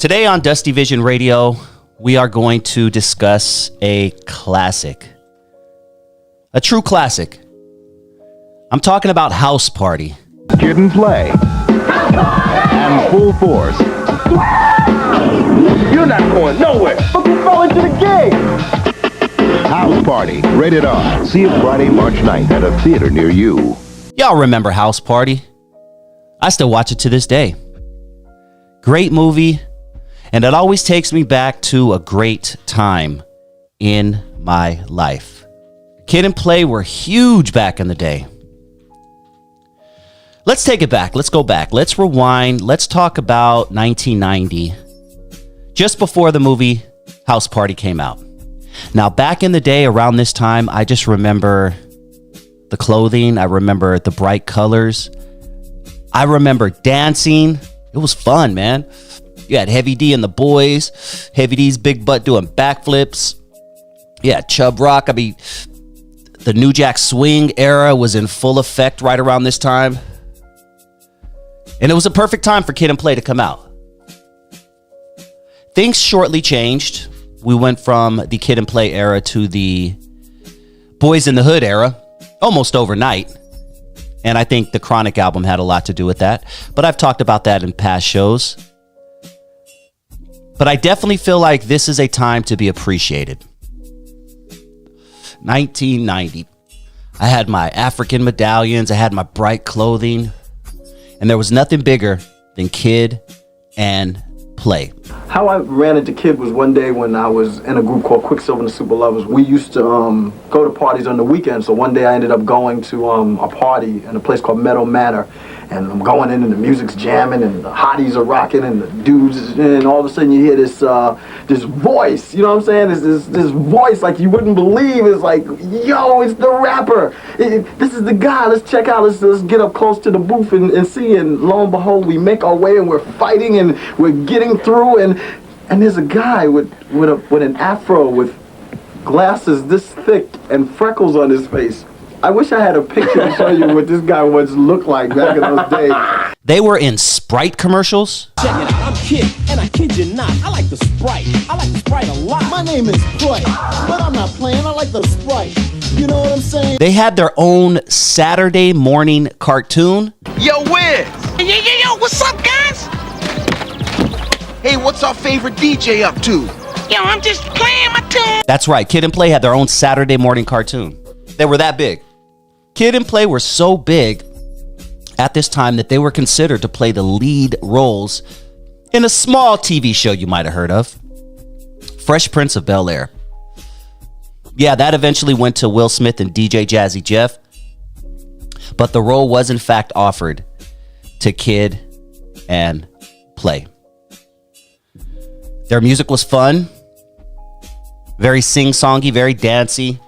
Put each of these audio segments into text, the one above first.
Today on Dusty Vision Radio, we are going to discuss a classic. A true classic. I'm talking about House Party. Kid and Play. And Full Force. You're not going nowhere. But you fell into the game. House Party. Rated R. See it Friday, March 9th at a theater near you. Y'all remember House Party? I still watch it to this day. Great movie. And it always takes me back to a great time in my life. Kid and Play were huge back in the day. Let's take it back. Let's go back. Let's rewind. Let's talk about 1990, just before the movie House Party came out. Now, back in the day, around this time, I just remember the clothing. I remember the bright colors. I remember dancing. It was fun, man. You had Heavy D and the boys. Heavy D's big butt doing backflips. Yeah, Chub Rock. I mean, the New Jack Swing era was in full effect right around this time. And it was a perfect time for Kid and Play to come out. Things shortly changed. We went from the Kid and Play era to the Boys in the Hood era, almost overnight. And I think the Chronic album had a lot to do with that. But I've talked about that in past shows. But I definitely feel like this is a time to be appreciated. 1990. I had my African medallions. I had my bright clothing. And there was nothing bigger than Kid and Play. How I ran into Kid was one day when I was in a group called Quicksilver and the Super Lovers. We used to go to parties on the weekend. So one day I ended up going to a party in a place called Meadow Manor. And I'm going in and the music's jamming and the hotties are rocking and the dudes, and all of a sudden you hear this this voice, you know what I'm saying? This voice like you wouldn't believe. It's like, yo, it's the rapper. This is the guy. Let's check out. Let's get up close to the booth and see. And lo and behold, we make our way and we're fighting and we're getting through. And there's a guy with an afro with glasses this thick and freckles on his face. I wish I had a picture to show you what this guy once looked like back in those days. They were in Sprite commercials. Check it out, I'm Kid, and I kid you not, I like the Sprite. I like the Sprite a lot. My name is Play, but I'm not playing, I like the Sprite. You know what I'm saying? They had their own Saturday morning cartoon. Yo, Wiz! Yo, what's up, guys? Hey, what's our favorite DJ up to? Yo, I'm just playing my tune. That's right, Kid and Play had their own Saturday morning cartoon. They were that big. Kid and Play were so big at this time that they were considered to play the lead roles in a small TV show you might have heard of, Fresh Prince of Bel-Air. Yeah, that eventually went to Will Smith and DJ Jazzy Jeff, but the role was in fact offered to Kid and Play. Their music was fun, very sing-songy, very dancey.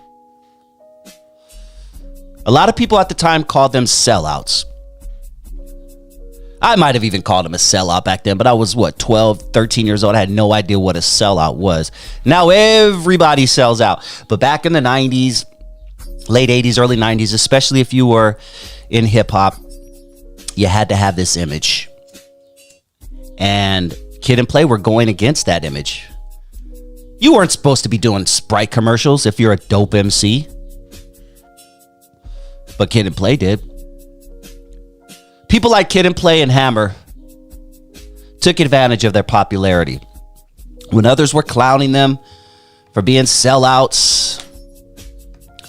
A lot of people at the time called them sellouts. I might have even called him a sellout back then, but I was, 12, 13 years old. I had no idea what a sellout was. Now everybody sells out. But back in the 90s, late 80s, early 90s, especially if you were in hip-hop, you had to have this image. And Kid and Play were going against that image. You weren't supposed to be doing Sprite commercials if you're a dope MC. But Kid and Play did. People like Kid and Play and Hammer took advantage of their popularity. When others were clowning them for being sellouts,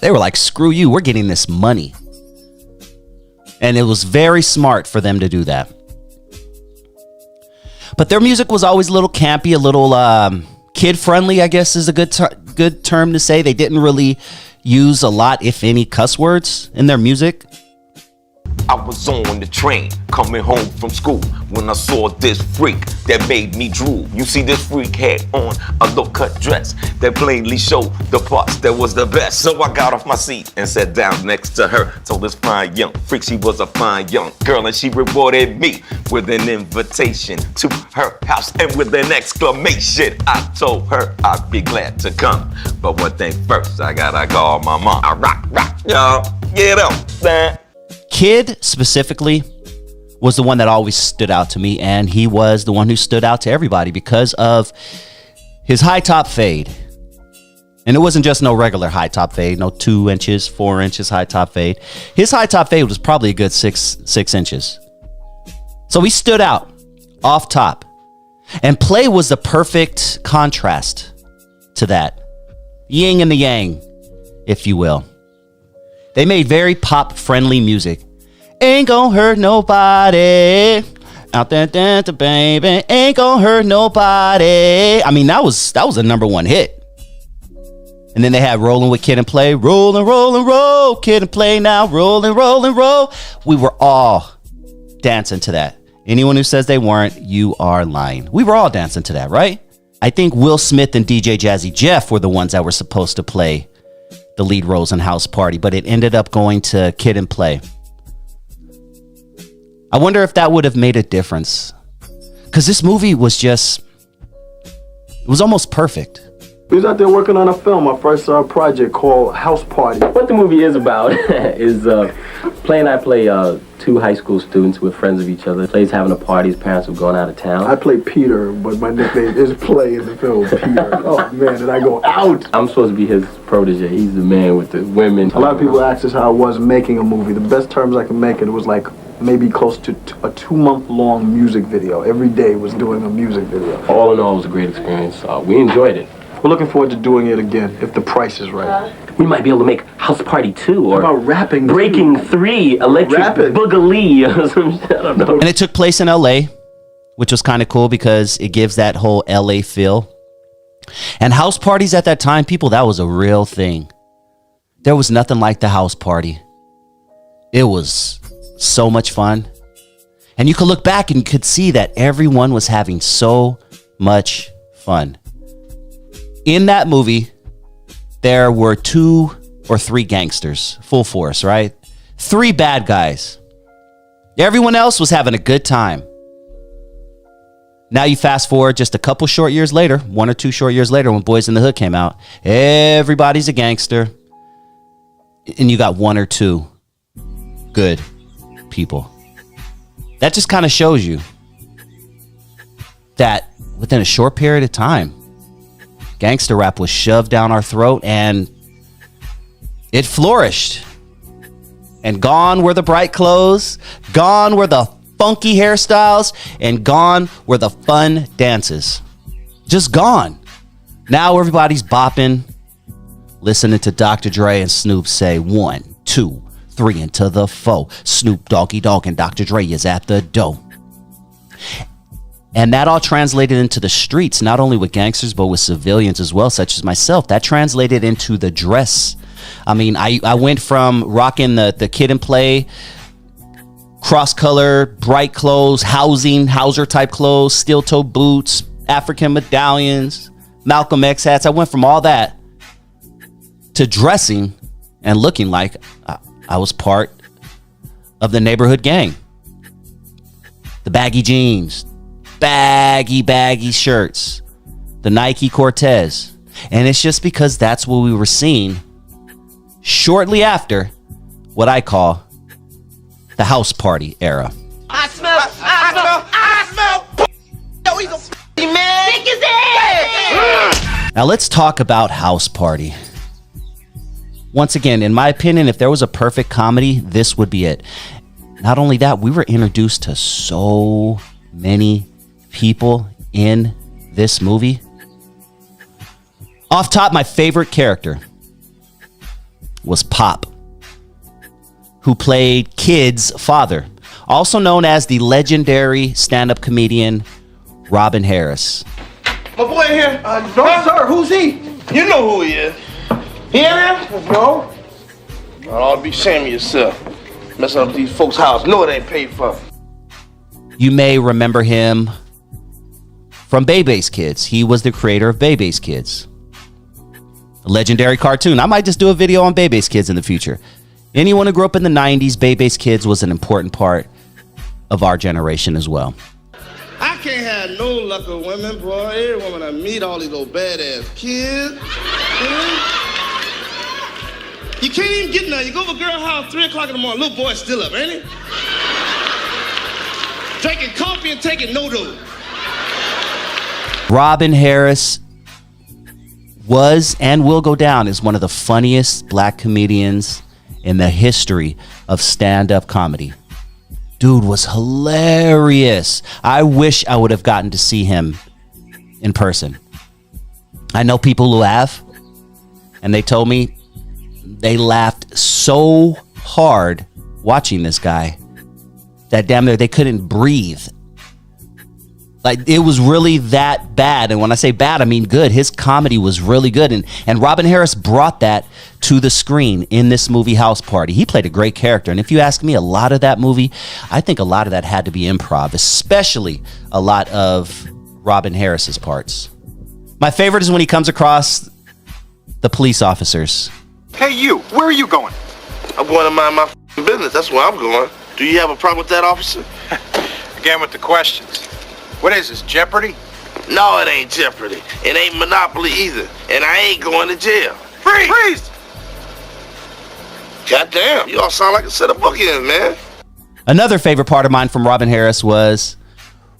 they were like, screw you, we're getting this money. And it was very smart for them to do that. But their music was always a little campy, a little kid-friendly, I guess is a good term to say. They didn't really use a lot, if any, cuss words in their music. I was on the train coming home from school when I saw this freak that made me drool. You see, this freak had on a low-cut dress that plainly showed the parts that was the best. So I got off my seat and sat down next to her. Told this fine young freak she was a fine young girl, and she rewarded me with an invitation to her house and with an exclamation. I told her I'd be glad to come, but one thing first, I gotta call my mom. I rock, y'all, get up, man. Kid specifically was the one that always stood out to me, and he was the one who stood out to everybody because of his high top fade. And it wasn't just no regular high top fade, no 2 inches, 4 inches high top fade. His high top fade was probably a good six inches. So he stood out off top. And Play was the perfect contrast to that. Yin and the yang, if you will. They made very pop-friendly music. Ain't gonna hurt nobody. Out there dancing, baby. Ain't gonna hurt nobody. I mean, that was a #1 hit. And then they had Rollin' with Kid and Play. Rollin', rollin', roll. Kid and Play now. Rollin', rollin', roll. We were all dancing to that. Anyone who says they weren't, you are lying. We were all dancing to that, right? I think Will Smith and DJ Jazzy Jeff were the ones that were supposed to play the lead roles in House Party, but it ended up going to Kid and Play. I wonder if that would have made a difference. Because this movie was just, it was almost perfect. We was out there working on a film, our first project called House Party. What the movie is about is Play and I play 2 high school students who are friends of each other. Play's having a party, his parents were going out of town. I play Peter, but my nickname is Play in the film, Peter. Oh man, did I go out? I'm supposed to be his protege. He's the man with the women. A lot of people ask us how I was making a movie. The best terms I can make it was like maybe close to a 2-month-long music video. Every day was doing a music video. All in all, it was a great experience. We enjoyed it. We're looking forward to doing it again, if the price is right. We might be able to make House Party 2 or how about rapping Breaking 3, Electric Boogaloo or some shit, I don't know. And it took place in LA, which was kind of cool because it gives that whole LA feel. And house parties at that time, people, that was a real thing. There was nothing like the house party. It was so much fun. And you could look back and you could see that everyone was having so much fun. In that movie, there were 2 or 3 gangsters, full force, right? 3 bad guys. Everyone else was having a good time. Now you fast forward just a couple short years later, 1 or 2 short years later, when Boys in the Hood came out, everybody's a gangster. And you got 1 or 2 good people. That just kind of shows you that within a short period of time, gangster rap was shoved down our throat and it flourished. And gone were the bright clothes, gone were the funky hairstyles, and gone were the fun dances. Just gone. Now everybody's bopping, listening to Dr. Dre and Snoop say 1, 2, 3 into the 4. Snoop Doggy Dogg and Dr. Dre is at the door. And that all translated into the streets, not only with gangsters, but with civilians as well, such as myself. That translated into the dress. I mean, I went from rocking the Kid and Play, cross-color, bright clothes, Hauser type clothes, steel-toe boots, African medallions, Malcolm X hats. I went from all that to dressing and looking like I was part of the neighborhood gang. The baggy jeans, baggy shirts, the Nike Cortez. And it's just because that's what we were seeing shortly after what I call the house party era. I smell. Yo, he's a f***ing man. Sick as hell. Now let's talk about House Party. Once again, in my opinion, if there was a perfect comedy, this would be it. Not only that, we were introduced to so many people in this movie. Off top, my favorite character was Pop, who played Kid's father, also known as the legendary stand-up comedian Robin Harris. My boy here. No, sir, who's he? You know who he is. Hear him? No. I ought to be ashamed of yourself. Messing up these folks' house. No, it ain't paid for. You may remember him from Bebe's Kids. He was the creator of Bebe's Kids, a legendary cartoon. I might just do a video on Bebe's Kids in the future. Anyone who grew up in the 90s, Bebe's Kids was an important part of our generation as well. I can't have no luck with women, boy. Every woman I meet, all these little badass kids. You can't even get none. You go to a girl house 3 o'clock in the morning, little boy's still up, ain't he? drinking coffee and taking no-do. Robin Harris was and will go down as one of the funniest black comedians in the history of stand-up comedy. Dude was hilarious. I wish I would have gotten to see him in person. I know people who have, and they told me they laughed so hard watching this guy that damn near they couldn't breathe. Like, it was really that bad. And when I say bad, I mean good. His comedy was really good. And Robin Harris brought that to the screen in this movie House Party. He played a great character. And if you ask me, a lot of that movie, I think a lot of that had to be improv, especially a lot of Robin Harris's parts. My favorite is when he comes across the police officers. Hey, you, where are you going? I'm going to mind my business. That's where I'm going. Do you have a problem with that, officer? Again with the questions. What is this, Jeopardy? No, it ain't Jeopardy. It ain't Monopoly either. And I ain't going to jail. Freeze! Freeze! Goddamn, you all sound like a set of bookends, man. Another favorite part of mine from Robin Harris was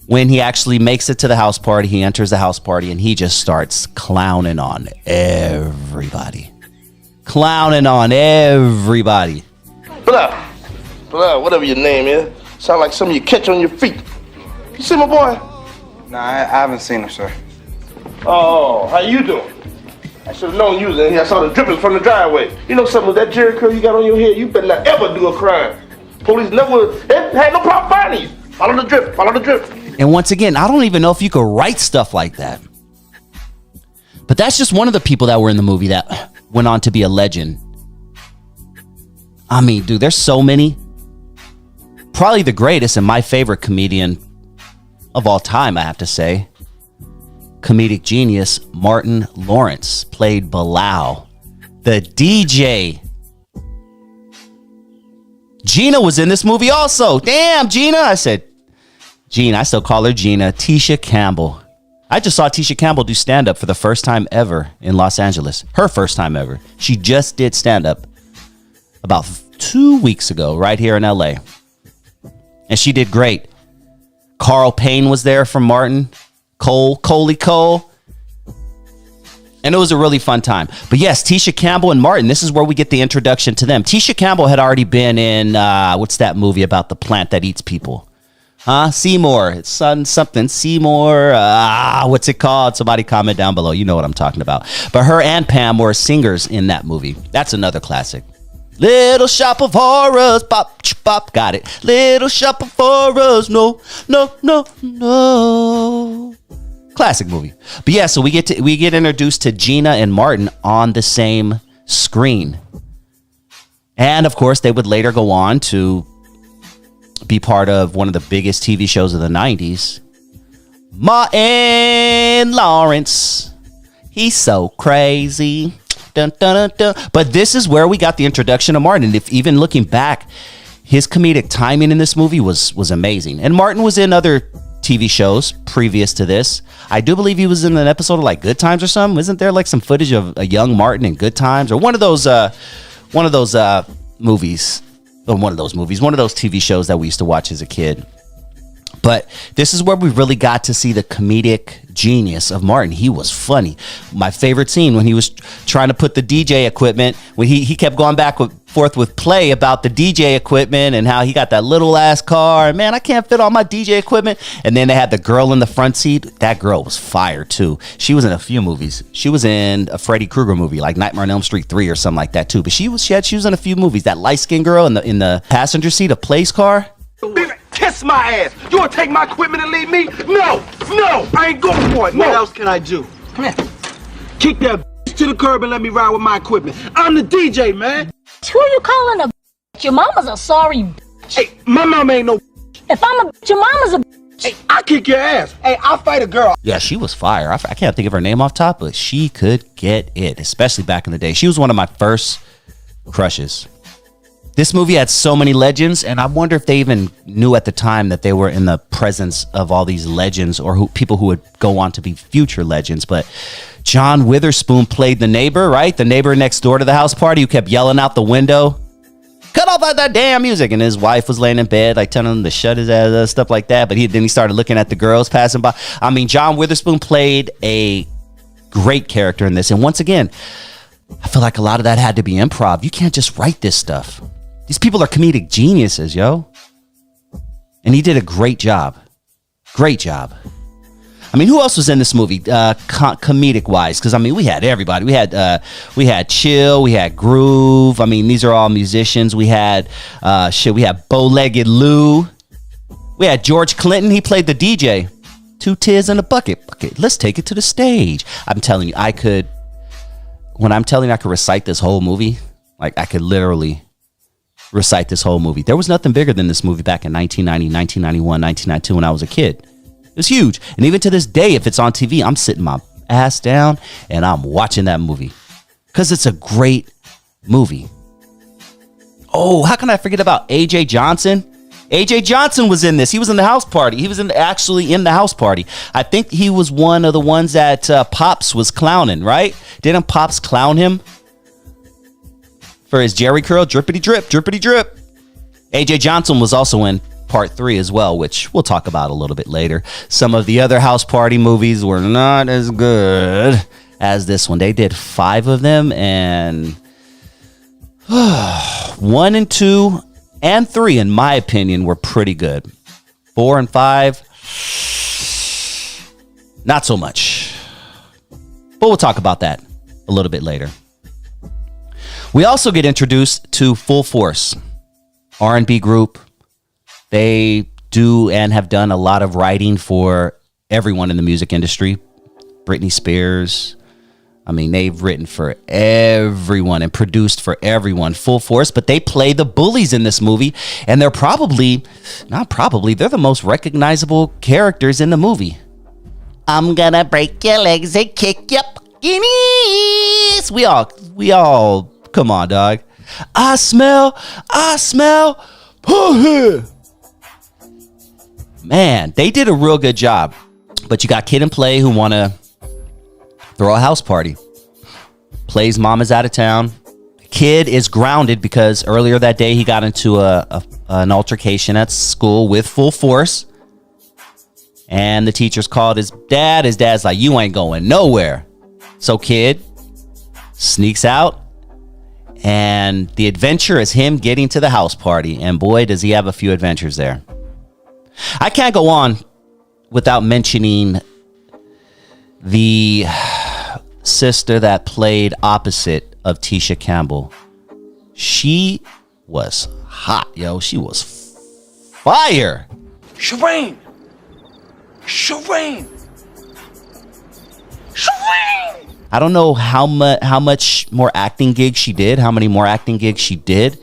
when he actually makes it to the house party. He enters the house party and he just starts clowning on everybody. Clowning on everybody. Blah, whatever your name is. Sound like something you catch on your feet. You see my boy? Nah, I haven't seen him, sir. Oh, how you doing? I should have known you was in here. I saw the drippings from the driveway. You know something with that jerry curl you got on your head? You better not ever do a crime. Police never had no problem finding you. Follow the drip, follow the drip. And once again, I don't even know if you could write stuff like that. But that's just one of the people that were in the movie that went on to be a legend. I mean, dude, there's so many. Probably the greatest and my favorite comedian of all time, I have to say. Comedic genius Martin Lawrence played Bilal, the DJ. Gina was in this movie also. Damn, Gina. I said, Gina, I still call her Gina. Tisha Campbell. I just saw Tisha Campbell do stand-up for the first time ever in Los Angeles. Her first time ever. She just did stand-up about 2 weeks ago right here in LA. And she did great. Carl Payne was there from Martin. Coley Cole. And it was a really fun time. But yes, Tisha Campbell and Martin, this is where we get the introduction to them. Tisha Campbell had already been in, what's that movie about the plant that eats people? Seymour. It's something. Seymour. What's it called? Somebody comment down below. You know what I'm talking about. But her and Pam were singers in that movie. That's another classic. Little Shop of Horrors, pop, pop, got it. Little Shop of Horrors, no. Classic movie. But yeah, so we get introduced to Gina and Martin on the same screen. And of course, they would later go on to be part of one of the biggest TV shows of the 90s. Martin Lawrence. He's so crazy. Dun, dun, dun, dun. But this is where we got the introduction of Martin. If even looking back, his comedic timing in this movie was amazing. And Martin was in other TV shows previous to this. I do believe he was in an episode of like Good Times or something. Isn't there like some footage of a young Martin in Good Times or one of those movies, one of those TV shows that we used to watch as a kid? But this is where we really got to see the comedic genius of Martin. He was funny. My favorite scene when he was trying to put the DJ equipment, when he kept going back and forth with Play about the DJ equipment and how he got that little ass car. Man, I can't fit all my DJ equipment. And then they had the girl in the front seat. That girl was fire too. She was in a few movies. She was in a Freddy Krueger movie, like Nightmare on Elm Street 3 or something like that too. But she was in a few movies. That light-skinned girl in the passenger seat of Play's car. Kiss my ass. You wanna take my equipment and leave me? No, I ain't going for it. No. What else can I do? Come here. Kick that to the curb and let me ride with my equipment. I'm the DJ, man. Who you calling a bitch? Your mama's a sorry bitch. Hey, my mama ain't no. If I'm a bitch, your mama's a bitch. Hey, I kick your ass. Hey, I'll fight a girl. Yeah, she was fire. I can't think of her name off top, but she could get it, especially back in the day. She was one of my first crushes. This movie had so many legends, and I wonder if they even knew at the time that they were in the presence of all these legends or people who would go on to be future legends. But John Witherspoon played the neighbor, right? The neighbor next door to the house party who kept yelling out the window. cut off that damn music. And his wife was laying in bed, like telling him to shut his ass, stuff like that. But then he started looking at the girls passing by. I mean, John Witherspoon played a great character in this. And once again, I feel like a lot of that had to be improv. You can't just write this stuff. These people are comedic geniuses, yo. And he did a great job. Great job. I mean, who else was in this movie, comedic wise? Because I mean, we had everybody. We had Chill, we had Groove. I mean, these are all musicians. We had we had Bow-Legged Lou. We had George Clinton. He played the DJ. 2 tears in a bucket. Okay, let's take it to the stage. I'm telling you, I could recite this whole movie. Like, I could literally recite this whole movie. There was nothing bigger than this movie back in 1990, 1991, 1992 when I was a kid. It was huge. And even to this day, if it's on TV, I'm sitting my ass down and I'm watching that movie because it's a great movie. Oh, how can I forget about AJ Johnson? AJ Johnson was in this. He was in the house party. He was actually in the house party. I think he was one of the ones that Pops was clowning, right? Didn't Pops clown him for his Jerry curl? Drippity drip, drippity drip. AJ Johnson was also in Part 3 as well, which we'll talk about a little bit later. Some of the other house party movies were not as good as this one. They did 5 of them, and 1 and 2 and 3, in my opinion, were pretty good. 4 and 5, not so much. But we'll talk about that a little bit later. We also get introduced to Full Force, R&B group. They do and have done a lot of writing for everyone in the music industry. Britney Spears. I mean, they've written for everyone and produced for everyone. Full Force. But they play the bullies in this movie. And they're they're the most recognizable characters in the movie. I'm gonna break your legs and kick your knees. We all, come on, dog. I smell. Man, they did a real good job. But you got Kid and Play who want to throw a house party. Play's mom is out of town. Kid is grounded because earlier that day he got into an altercation at school with Full Force. And the teachers called his dad. His dad's like, you ain't going nowhere. So Kid sneaks out. And the adventure is him getting to the house party. And boy, does he have a few adventures there. I can't go on without mentioning the sister that played opposite of Tisha Campbell. She was hot, yo. She was fire. Shireen! I don't know how much more acting gigs she did, how many more acting gigs she did.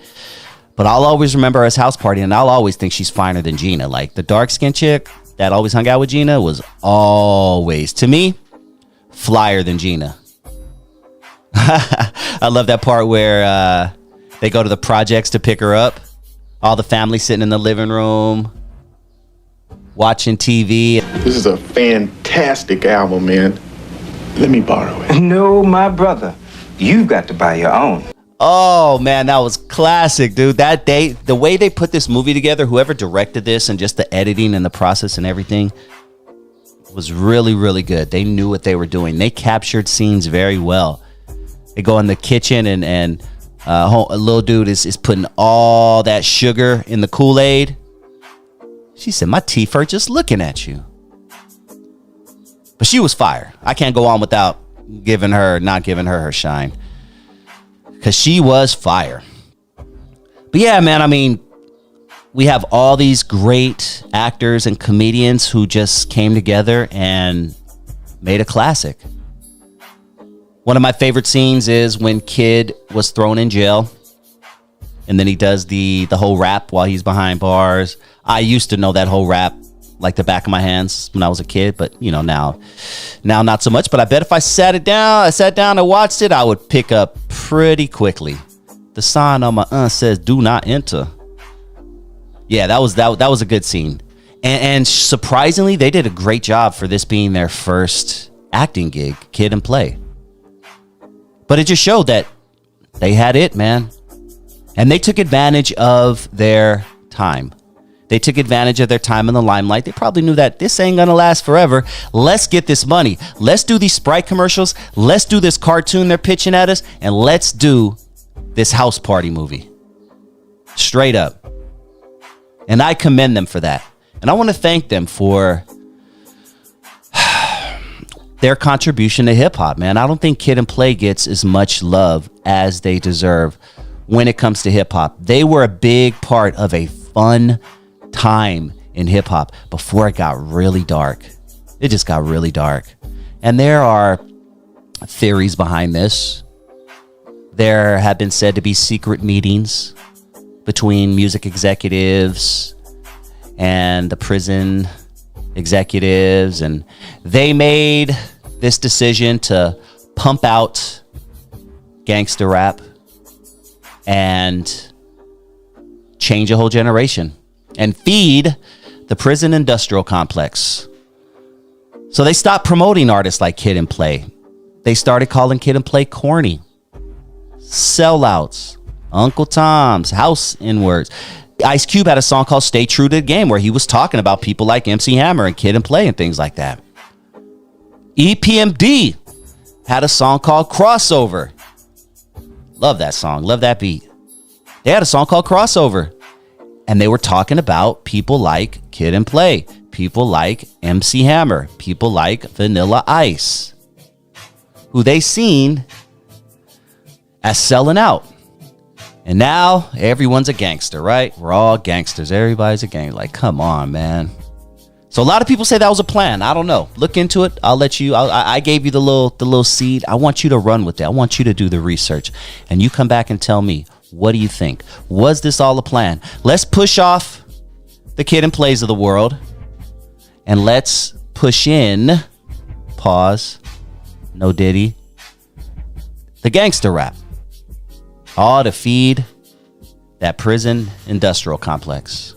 But I'll always remember her as house party, and I'll always think she's finer than Gina. Like, the dark-skinned chick that always hung out with Gina was always, to me, flyer than Gina. I love that part where they go to the projects to pick her up. All the family sitting in the living room, watching TV. This is a fantastic album, man. Let me borrow it. No, my brother. You've got to buy your own. Oh, man, that was classic, dude. That day, the way they put this movie together, whoever directed this and just the editing and the process and everything was really, really good. They knew what they were doing. They captured scenes very well. They go in the kitchen and a little dude is putting all that sugar in the Kool-Aid. She said, my teeth hurt just looking at you. But she was fire. I can't go on without not giving her her shine. Because she was fire. But yeah, man, I mean, we have all these great actors and comedians who just came together and made a classic. One of my favorite scenes is when Kid was thrown in jail. And then he does the whole rap while he's behind bars. I used to know that whole rap like the back of my hands when I was a kid, but you know, now not so much. But I bet if I sat down and watched it, I would pick up pretty quickly. The sign on my says "Do not enter." Yeah, that was a good scene, and surprisingly, they did a great job for this being their first acting gig, Kid and Play. But it just showed that they had it, man. And they took advantage of their time. They took advantage of their time in the limelight. They probably knew that this ain't gonna last forever. Let's get this money. Let's do these Sprite commercials. Let's do this cartoon they're pitching at us. And let's do this house party movie. Straight up. And I commend them for that. And I want to thank them for their contribution to hip hop, man. I don't think Kid and Play gets as much love as they deserve when it comes to hip hop. They were a big part of a fun time in hip hop before it got really dark. It just got really dark. And there are theories behind this. There have been said to be secret meetings between music executives and the prison executives, and they made this decision to pump out gangster rap and change a whole generation and feed the prison industrial complex. So they stopped promoting artists like Kid and Play. They started calling Kid and Play corny, sellouts, Uncle Tom's, house N-words. Ice Cube had a song called Stay True to the Game where he was talking about people like MC Hammer and Kid and Play and things like that. EPMD had a song called Crossover. Love that song. Love that beat. They had a song called Crossover. And they were talking about people like Kid and Play, people like MC Hammer, people like Vanilla Ice, who they seen as selling out. And now everyone's a gangster, right? We're all gangsters. Everybody's a gangster. Like, come on, man. So a lot of people say that was a plan. I don't know. Look into it. I'll let you. I gave you the little seed. I want you to run with it. I want you to do the research, and you come back and tell me, what do you think? Was this all a plan? Let's push off the Kid and Plays of the world, and let's push in. Pause. No Diddy. The gangster rap. All to feed that prison industrial complex.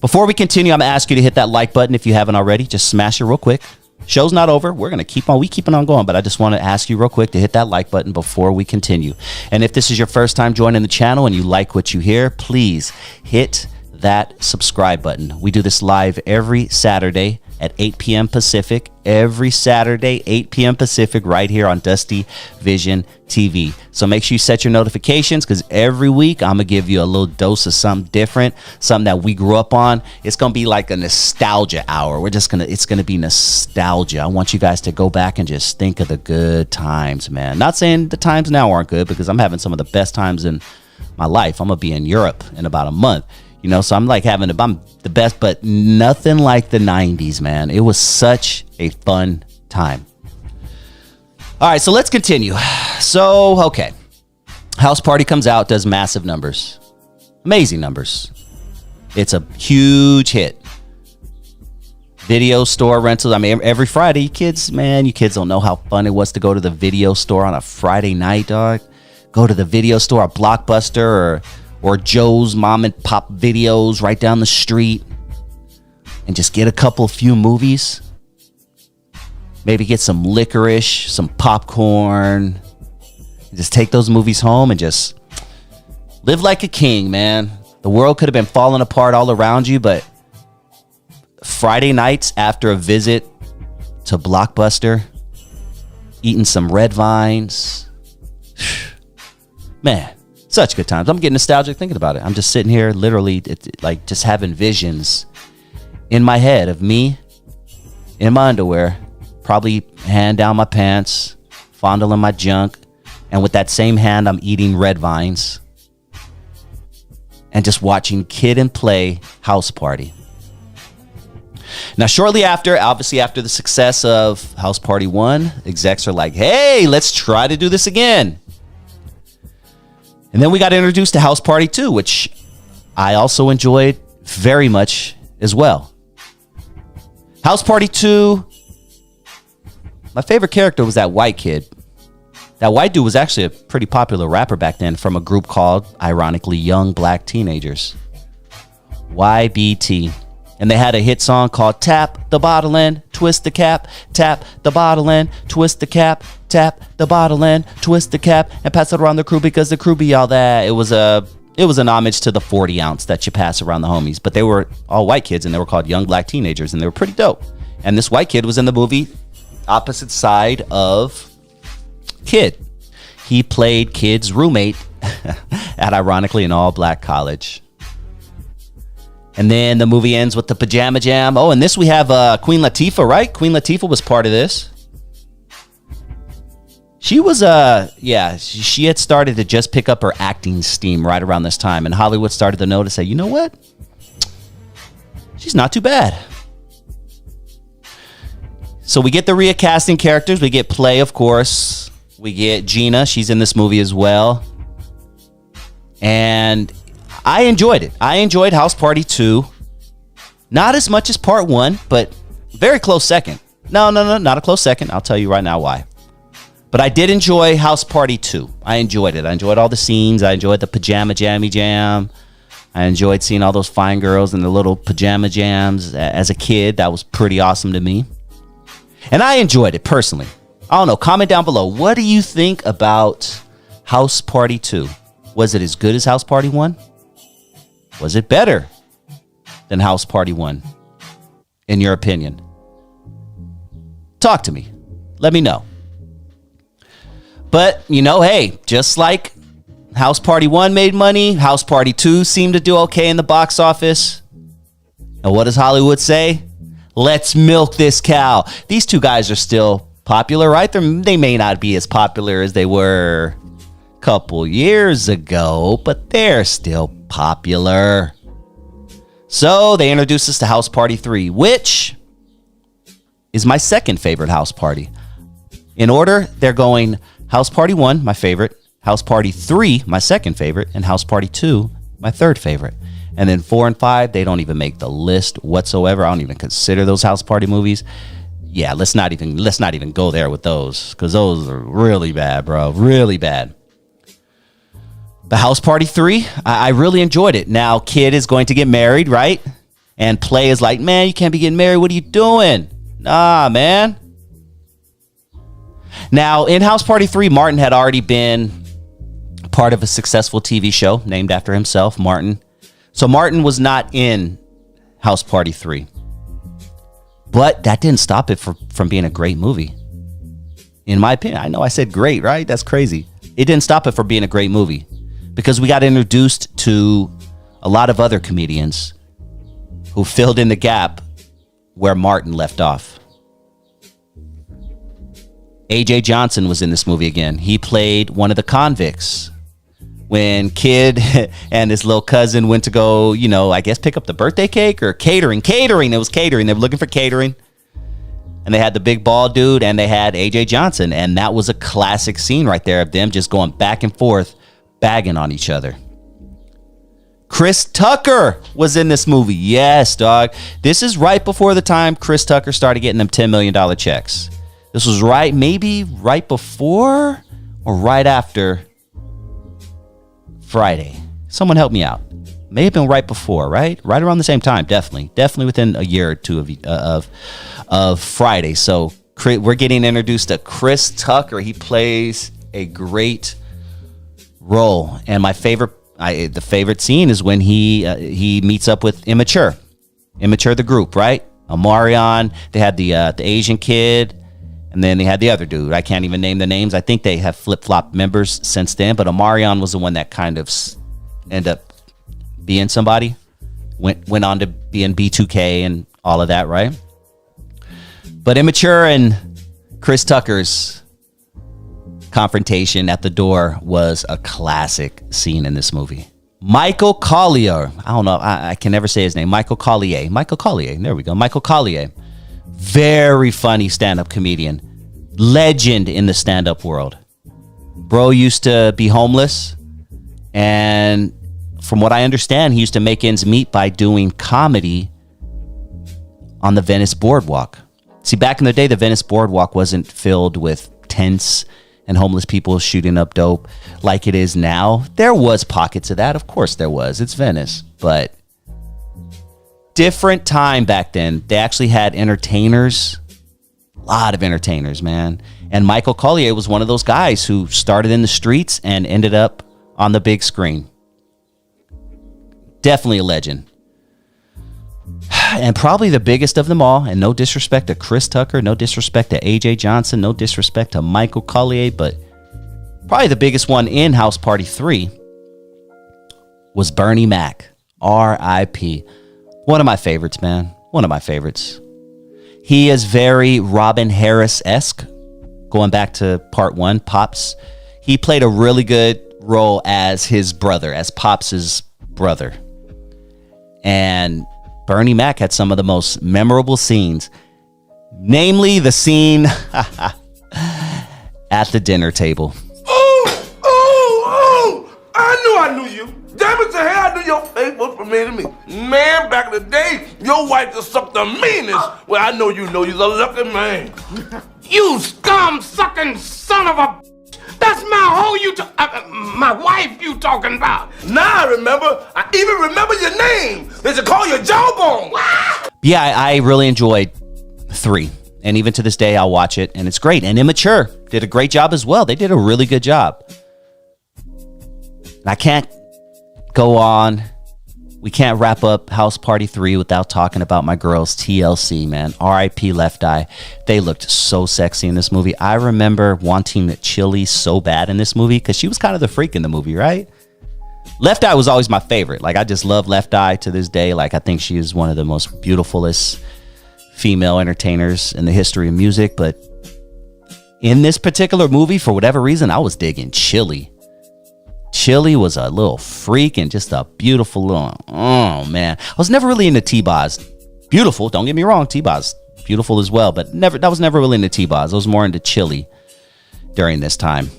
Before we continue, I'm going to ask you to hit that like button if you haven't already. Just smash it real quick. Show's not over. We're going to keep on going, but I just want to ask you real quick to hit that like button before we continue. And if this is your first time joining the channel and you like what you hear, please hit that subscribe button. We do this live every Saturday at 8 p.m. Pacific, every Saturday, 8 p.m. Pacific, right here on Dusty Vision TV. So make sure you set your notifications, because every week I'm going to give you a little dose of something different, something that we grew up on. It's going to be like a nostalgia hour. It's going to be nostalgia. I want you guys to go back and just think of the good times, man. Not saying the times now aren't good, because I'm having some of the best times in my life. I'm going to be in Europe in about a month. You know, so I'm the best, but nothing like the 90s, man. It was such a fun time. All right, so let's continue. So, okay. House Party comes out, does massive numbers. Amazing numbers. It's a huge hit. Video store rentals. I mean, every Friday, you kids don't know how fun it was to go to the video store on a Friday night, dog. Go to the video store, a Blockbuster, or Joe's mom and pop videos right down the street, and just get a few movies. Maybe get some licorice, some popcorn. Just take those movies home and just live like a king, man. The world could have been falling apart all around you, but Friday nights after a visit to Blockbuster, eating some red vines, man. Such good times. I'm getting nostalgic thinking about it. I'm just sitting here literally like just having visions in my head of me in my underwear, probably hand down my pants, fondling my junk, and with that same hand I'm eating red vines and just watching Kid and Play House Party. Now, shortly after, obviously after the success of House Party 1, execs are like, hey, let's try to do this again. And then we got introduced to House Party 2, which I also enjoyed very much as well. House Party 2, my favorite character was that white kid. That white dude was actually a pretty popular rapper back then from a group called, ironically, Young Black Teenagers. YBT. And they had a hit song called Tap the Bottle and Twist the Cap, tap the bottle and twist the cap, tap the bottle and twist the cap, and pass it around the crew because the crew be all that. It was an homage to the 40 ounce that you pass around the homies. But they were all white kids, and they were called young black teenagers, and they were pretty dope. And this white kid was in the movie opposite side of Kid. He played Kid's roommate at, ironically, an all-black college. And then the movie ends with the Pajama Jam. Oh, and this we have Queen Latifah, right? Queen Latifah was part of this. She was, she had started to just pick up her acting steam right around this time. And Hollywood started to notice, say, you know what? She's not too bad. So we get the recasting characters. We get Play, of course. We get Gina. She's in this movie as well. And I enjoyed it. I enjoyed House Party 2. Not as much as Part 1, but very close second. No, not a close second. I'll tell you right now why. But I did enjoy House Party 2. I enjoyed it. I enjoyed all the scenes. I enjoyed the Pajama Jammy Jam. I enjoyed seeing all those fine girls in the little pajama jams as a kid. That was pretty awesome to me. And I enjoyed it personally. I don't know. Comment down below. What do you think about House Party 2? Was it as good as House Party 1? Was it better than House Party 1, in your opinion? Talk to me. Let me know. But, hey, just like House Party 1 made money, House Party 2 seemed to do okay in the box office. And what does Hollywood say? Let's milk this cow. These two guys are still popular, right? They may not be as popular as they were a couple years ago, but they're still popular. So they introduced us to House Party 3, which is my second favorite house party. In order, they're going House Party 1, my favorite, House Party 3, my second favorite, and House Party 2, my third favorite. And then 4 and 5, they don't even make the list whatsoever. I don't even consider those house party movies. Yeah, let's not even go there with those, because those are really bad, bro. Really bad. The House Party 3, I really enjoyed it. Now, Kid is going to get married, right? And Play is like, man, you can't be getting married. What are you doing? Nah, man. Now, in House Party 3, Martin had already been part of a successful TV show named after himself, Martin. So Martin was not in House Party 3. But that didn't stop it from being a great movie. In my opinion, I know I said great, right? That's crazy. It didn't stop it from being a great movie, because we got introduced to a lot of other comedians who filled in the gap where Martin left off. A.J. Johnson was in this movie again. He played one of the convicts when Kid and his little cousin went to go, I guess pick up the birthday cake or catering. It was catering. They were looking for catering. And they had the big bald dude and they had A.J. Johnson. And that was a classic scene right there of them just going back and forth, bagging on each other. Chris Tucker was in this movie. Yes, dog. This is right before the time Chris Tucker started getting them $10 million checks. This was maybe right before or right after Friday. Someone help me out. May have been right before, right? Right around the same time, definitely within a year or two of Friday. So we're getting introduced to Chris Tucker. He plays a great role, and my favorite, the favorite scene is when he meets up with Immature, the group, right? Omarion. They had the Asian kid. And then they had the other dude. I can't even name the names. I think they have flip-flopped members since then. But Omarion was the one that kind of ended up being somebody. Went on to being B2K and all of that, right? But Immature and Chris Tucker's confrontation at the door was a classic scene in this movie. Michael Collier. I don't know. I can never say his name. Michael Collier. There we go. Michael Collier. Very funny stand-up comedian. Legend in the stand-up world. Bro used to be homeless. And from what I understand, he used to make ends meet by doing comedy on the Venice Boardwalk. See, back in the day, the Venice Boardwalk wasn't filled with tents and homeless people shooting up dope like it is now. There was pockets of that. Of course there was. It's Venice. But different time back then. They actually had entertainers, a lot of entertainers, man. And Michael Collier was one of those guys who started in the streets and ended up on the big screen. Definitely a legend. And probably the biggest of them all, and no disrespect to Chris Tucker, no disrespect to AJ Johnson, no disrespect to Michael Collier, but probably the biggest one in House Party 3 was Bernie Mac. R.I.P. One of my favorites, man. One of my favorites. He is very Robin Harris-esque. Going back to part 1, Pops. He played a really good role as his brother, as Pops' brother. And Bernie Mac had some of the most memorable scenes. Namely, the scene at the dinner table. I knew you. Damn it to hell, I knew your face was familiar to me. Man, back in the day, your wife just sucked the meanest. Well, I know you're a lucky man. You scum-sucking son of a... That's my my wife you talking about. Now I remember. I even remember your name. They should call you Jawbone. Yeah, I really enjoyed 3. And even to this day, I'll watch it. And it's great. And Immature did a great job as well. They did a really good job. And I can't go on. We can't wrap up House Party 3 without talking about my girls, TLC, man. R.I.P. Left Eye. They looked so sexy in this movie. I remember wanting Chili so bad in this movie because she was kind of the freak in the movie, right? Left Eye was always my favorite. Like, I just love Left Eye to this day. Like, I think she is one of the most beautifulest female entertainers in the history of music. But in this particular movie, for whatever reason, I was digging Chili. Chili was a little freak and just a beautiful little, oh man. I was never really into T-Boz. Beautiful, don't get me wrong, T-Boz beautiful as well, but that was never really into T-Boz. I was more into Chili during this time.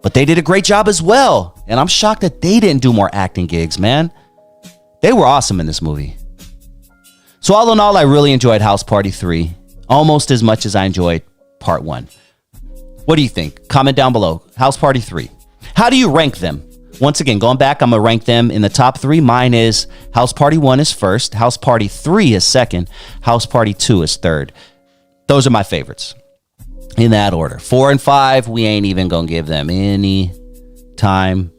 But they did a great job as well. And I'm shocked that they didn't do more acting gigs, man. They were awesome in this movie. So all in all, I really enjoyed House Party 3 almost as much as I enjoyed Part 1. What do you think? Comment down below. House Party 3. How do you rank them? Once again, going back, I'm going to rank them in the top 3. Mine is House Party 1 is first. House Party 3 is second. House Party 2 is third. Those are my favorites in that order. 4 and 5, we ain't even going to give them any time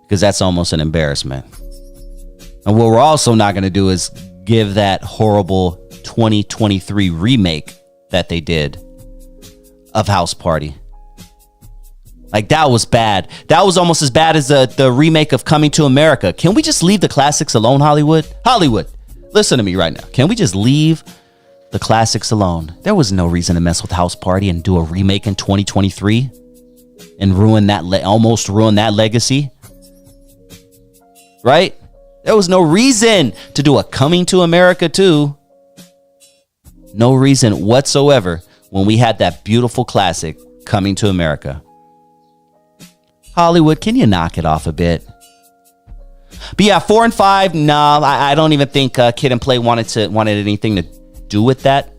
because that's almost an embarrassment. And what we're also not going to do is give that horrible 2023 remake that they did of House Party. Like, that was bad. That was almost as bad as the remake of Coming to America. Can we just leave the classics alone, Hollywood? Hollywood, listen to me right now. Can we just leave the classics alone? There was no reason to mess with House Party and do a remake in 2023 and ruin that, almost ruin that legacy. Right? There was no reason to do a Coming to America 2. No reason whatsoever when we had that beautiful classic Coming to America. Hollywood, can you knock it off a bit? But yeah, 4 and 5, nah, I don't even think Kid and Play wanted anything to do with that.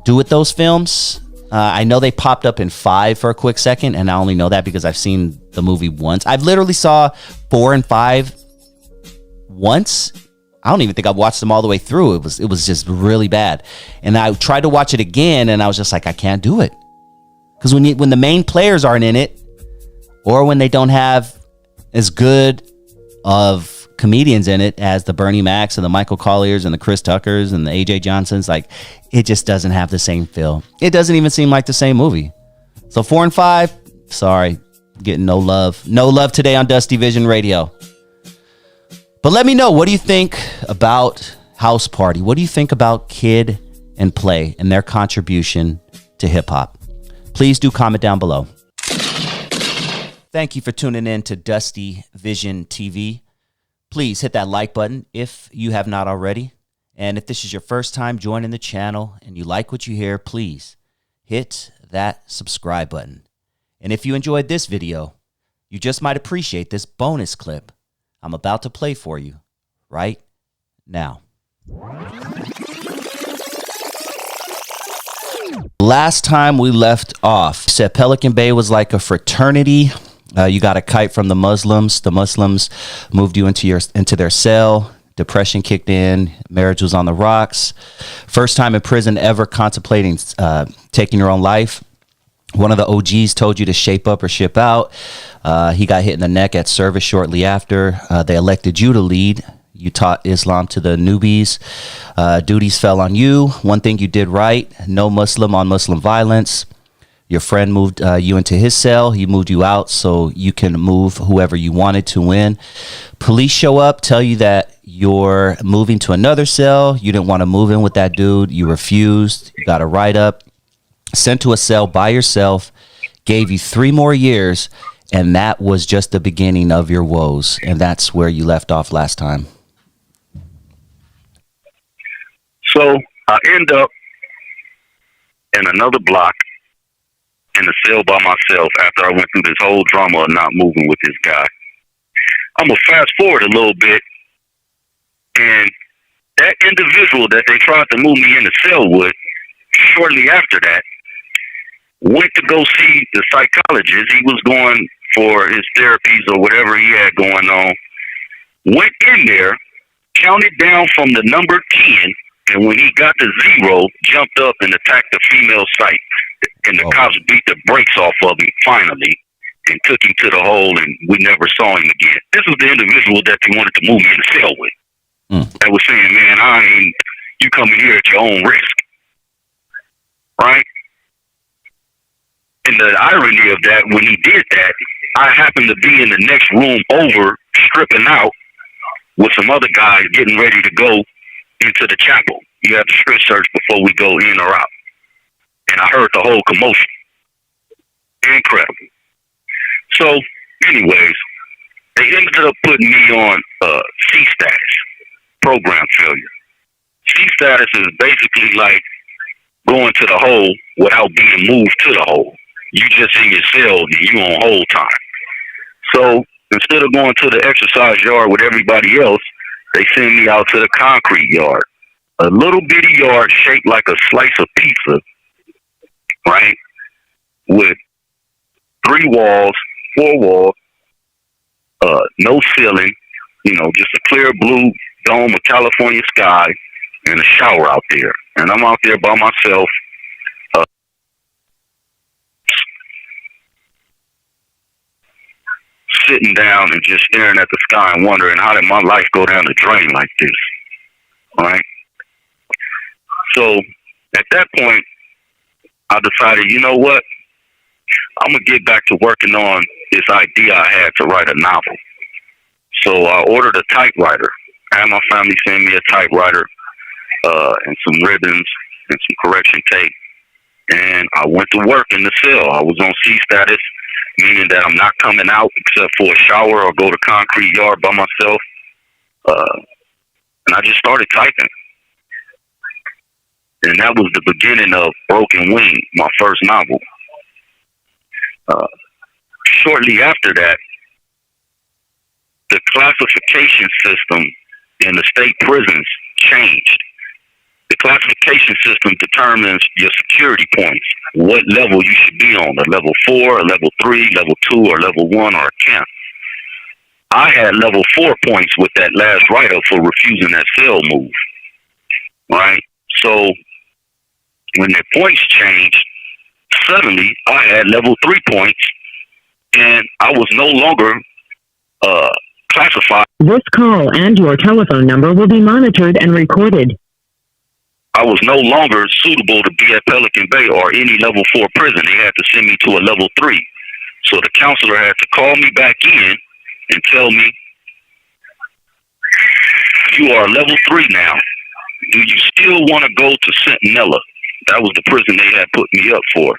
Do with those films. I know they popped up in 5 for a quick second, and I only know that because I've seen the movie once. I've literally saw 4 and 5 once. I don't even think I've watched them all the way through. It was just really bad. And I tried to watch it again, and I was just like, I can't do it. Because when the main players aren't in it, or when they don't have as good of comedians in it as the Bernie Macs and the Michael Colliers and the Chris Tuckers and the AJ Johnsons, like, it just doesn't have the same feel. It doesn't even seem like the same movie. So 4 and 5, sorry, getting no love. No love today on Dusty Vision Radio. But let me know, what do you think about House Party? What do you think about Kid and Play and their contribution to hip hop? Please do comment down below. Thank you for tuning in to Dusty Vision TV. Please hit that like button if you have not already. And if this is your first time joining the channel and you like what you hear, please hit that subscribe button. And if you enjoyed this video, you just might appreciate this bonus clip I'm about to play for you right now. Last time we left off, said Pelican Bay was like a fraternity. You got a kite from the Muslims. The Muslims moved you into their cell. Depression kicked in. Marriage was on the rocks. First time in prison ever contemplating taking your own life. One of the OGs told you to shape up or ship out. He got hit in the neck at service shortly after. They elected you to lead. You taught Islam to the newbies. Duties fell on you. One thing you did right, no Muslim on Muslim violence. Your friend moved you into his cell. He moved you out so you can move whoever you wanted to in. Police show up, tell you that you're moving to another cell. You didn't want to move in with that dude. You refused. You got a write-up. Sent to a cell by yourself. Gave you 3 more years. And that was just the beginning of your woes. And that's where you left off last time. So I end up in another block in the cell by myself after I went through this whole drama of not moving with this guy. I'm going to fast forward a little bit, and that individual that they tried to move me in the cell with, shortly after that, went to go see the psychologist. He was going for his therapies or whatever he had going on. Went in there, counted down from the number 10, and when he got to 0, jumped up and attacked the female psych. And the cops beat the brakes off of him finally and took him to the hole, and we never saw him again. This was the individual that they wanted to move me in the cell with. That was saying, man, you coming here at your own risk. Right? And the irony of that, when he did that, I happened to be in the next room over, stripping out with some other guys getting ready to go into the chapel. You have to strip search before we go in or out. And I heard the whole commotion. Incredible. So, anyways, they ended up putting me on C status, program failure. C status is basically like going to the hole without being moved to the hole. You just in your cell and you on hold time. So instead of going to the exercise yard with everybody else, they send me out to the concrete yard. A little bitty yard shaped like a slice of pizza, right? With 3 walls, 4 walls, no ceiling, just a clear blue dome of California sky and a shower out there. And I'm out there by myself. Sitting down and just staring at the sky and wondering, how did my life go down the drain like this? All right. So at that point, I decided, you know what? I'm going to get back to working on this idea I had to write a novel. So I ordered a typewriter. I had my family send me a typewriter and some ribbons and some correction tape. And I went to work in the cell. I was on C status, meaning that I'm not coming out except for a shower or go to concrete yard by myself. And I just started typing. And that was the beginning of Broken Wing, my first novel. Shortly after that, the classification system in the state prisons changed. The classification system determines your security points, what level you should be on, a level 4, a level 3, level 2, or level 1, or a camp. I had level 4 points with that last write-up for refusing that cell move, right? So when the points changed, suddenly I had level 3 points, and I was no longer classified. This call and your telephone number will be monitored and recorded. I was no longer suitable to be at Pelican Bay or any level 4 prison. They had to send me to a level 3. So the counselor had to call me back in and tell me, you are level 3 now. Do you still want to go to Centinela? That was the prison they had put me up for.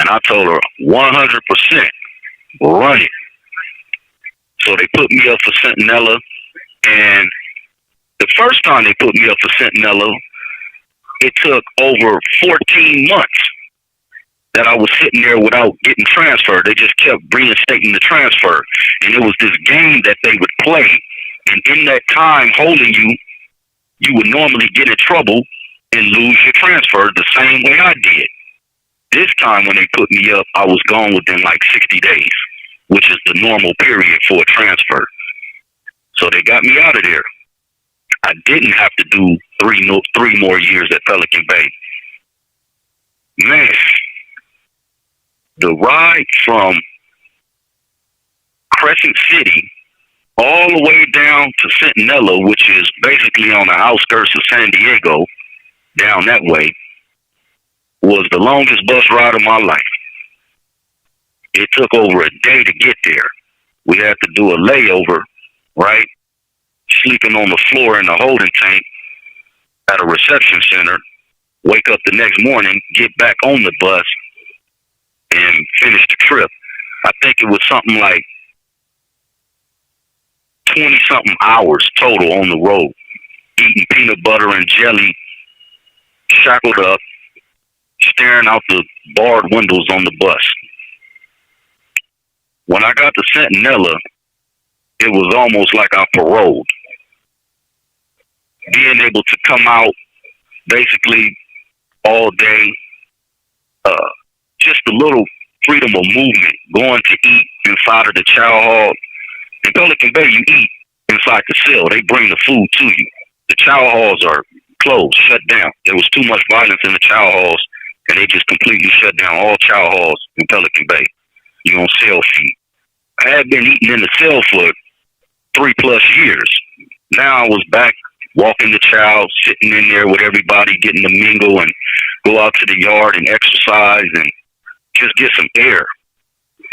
And I told her, 100%, run it. So they put me up for Centinela. And the first time they put me up for Centinela, it took over 14 months that I was sitting there without getting transferred. They just kept reinstating the transfer. And it was this game that they would play. And in that time holding you, you would normally get in trouble and lose your transfer the same way I did. This time when they put me up, I was gone within like 60 days, which is the normal period for a transfer. So they got me out of there. I didn't have to do three more years at Pelican Bay. Man, the ride from Crescent City all the way down to Centinela, which is basically on the outskirts of San Diego, down that way, was the longest bus ride of my life. It took over a day to get there. We had to do a layover, right? Sleeping on the floor in the holding tank at a reception center, wake up the next morning, get back on the bus, and finish the trip. I think it was something like 20-something hours total on the road, eating peanut butter and jelly, shackled up, staring out the barred windows on the bus. When I got to Centinela, it was almost like I paroled. Being able to come out basically all day, just a little freedom of movement, going to eat inside of the chow hall. In Pelican Bay, you eat inside the cell. They bring the food to you. The chow halls are closed, shut down. There was too much violence in the chow halls, and they just completely shut down all chow halls in Pelican Bay. You on cell feed. I had been eating in the cell for 3+ years. Now I was back walking the chow, sitting in there with everybody, getting to mingle and go out to the yard and exercise and just get some air,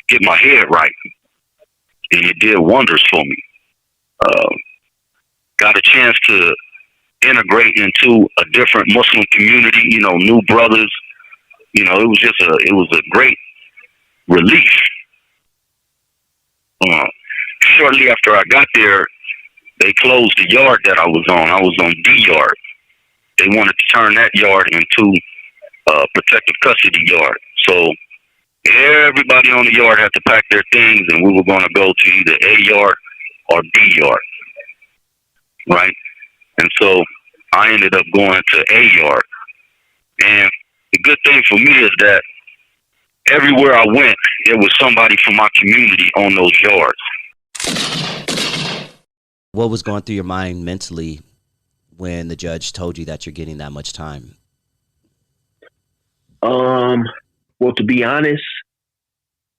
get my head right. And it did wonders for me. Got a chance to integrate into a different Muslim community, new brothers. It was a great relief. Shortly after I got there, they closed the yard that I was on. I was on D yard. They wanted to turn that yard into a protective custody yard. So everybody on the yard had to pack their things, and we were going to go to either A yard or B yard, right? And so I ended up going to A yard. And the good thing for me is that everywhere I went, there was somebody from my community on those yards. What was going through your mind mentally when the judge told you that you're getting that much time? Well, to be honest,